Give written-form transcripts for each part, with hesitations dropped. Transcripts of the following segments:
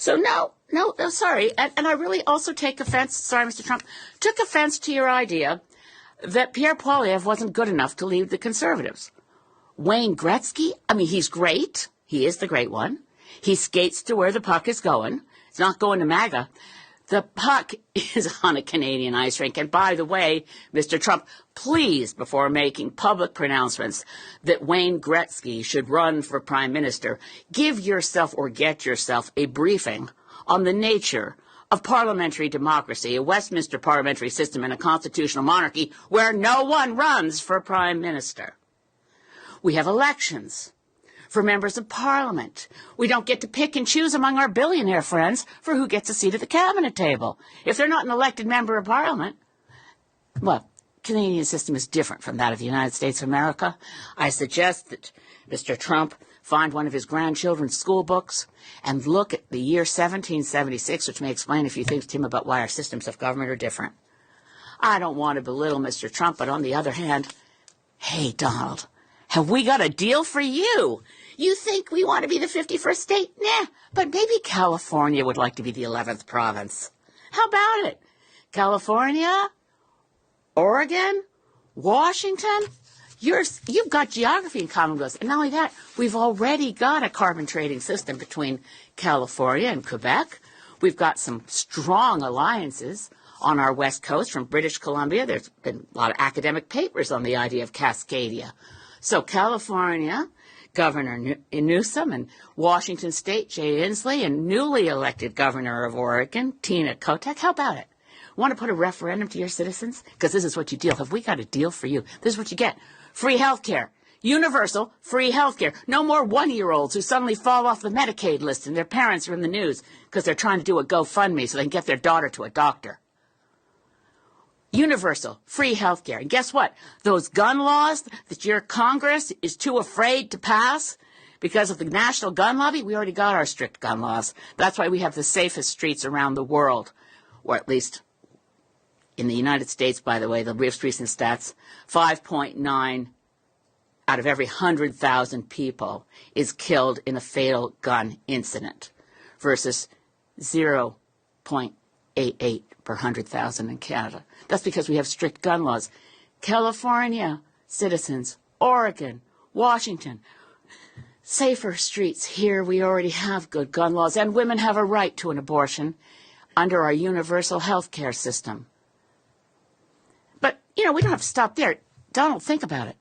So no, sorry. And I really also take offense, sorry, Mr. Trump, took offense to your idea that Pierre Poilievre wasn't good enough to lead the Conservatives. Wayne Gretzky, I mean, he's great. He is the great one. He skates to where the puck is going. It's not going to MAGA. The puck is on a Canadian ice rink. And by the way, Mr. Trump, please, before making public pronouncements that Wayne Gretzky should run for Prime Minister, give yourself or get yourself a briefing on the nature of parliamentary democracy, a Westminster parliamentary system, and a constitutional monarchy where no one runs for Prime Minister. We have elections for members of Parliament. We don't get to pick and choose among our billionaire friends for who gets a seat at the cabinet table. If they're not an elected member of Parliament, well, Canadian system is different from that of the United States of America. I suggest that Mr. Trump find one of his grandchildren's school books and look at the year 1776, which may explain a few things to him about why our systems of government are different. I don't want to belittle Mr. Trump, but on the other hand, hey, Donald, have we got a deal for you? You think we want to be the 51st state? Nah, but maybe California would like to be the 11th province. How about it? California, Oregon, Washington, you've got geography in common with us. And not only that, we've already got a carbon trading system between California and Quebec. We've got some strong alliances on our west coast from British Columbia. There's been a lot of academic papers on the idea of Cascadia. So California, Governor Newsom, and Washington State, Jay Inslee, and newly elected Governor of Oregon, Tina Kotek. How about it? Want to put a referendum to your citizens? Because this is what you deal. Have we got a deal for you? This is what you get. Free health care. Universal free health care. No more one-year-olds who suddenly fall off the Medicaid list and their parents are in the news because they're trying to do a GoFundMe so they can get their daughter to a doctor. Universal free health care. And guess what? Those gun laws that your Congress is too afraid to pass because of the national gun lobby, we already got our strict gun laws. That's why we have the safest streets around the world, or at least in the United States, by the way, the most recent stats, 5.9 out of every 100,000 people is killed in a fatal gun incident versus 0.88 per 100,000 in Canada. That's because we have strict gun laws. California citizens, Oregon, Washington, safer streets. Here we already have good gun laws, and women have a right to an abortion under our universal health care system. But, we don't have to stop there. Donald, think about it.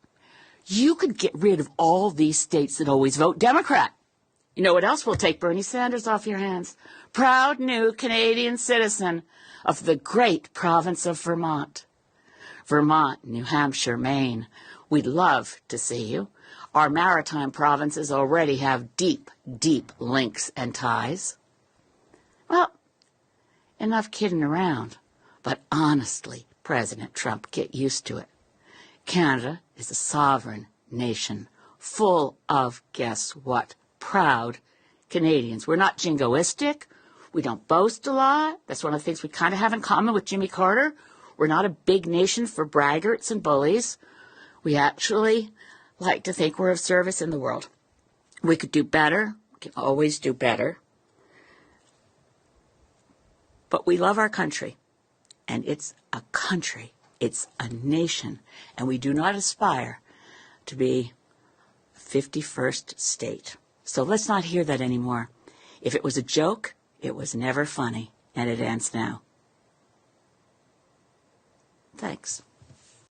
You could get rid of all these states that always vote Democrat. You know what else will take Bernie Sanders off your hands? Proud new Canadian citizen of the great province of Vermont. Vermont, New Hampshire, Maine. We'd love to see you. Our maritime provinces already have deep, deep links and ties. Well, enough kidding around. But honestly, President Trump, get used to it. Canada is a sovereign nation full of, guess what, proud Canadians. We're not jingoistic. We don't boast a lot. That's one of the things we kind of have in common with Jimmy Carter. We're not a big nation for braggarts and bullies. We actually like to think we're of service in the world. We could do better. We can always do better. But we love our country. And it's a country. It's a nation. And we do not aspire to be a 51st state. So let's not hear that anymore. If it was a joke, it was never funny. And it ends now. Thanks.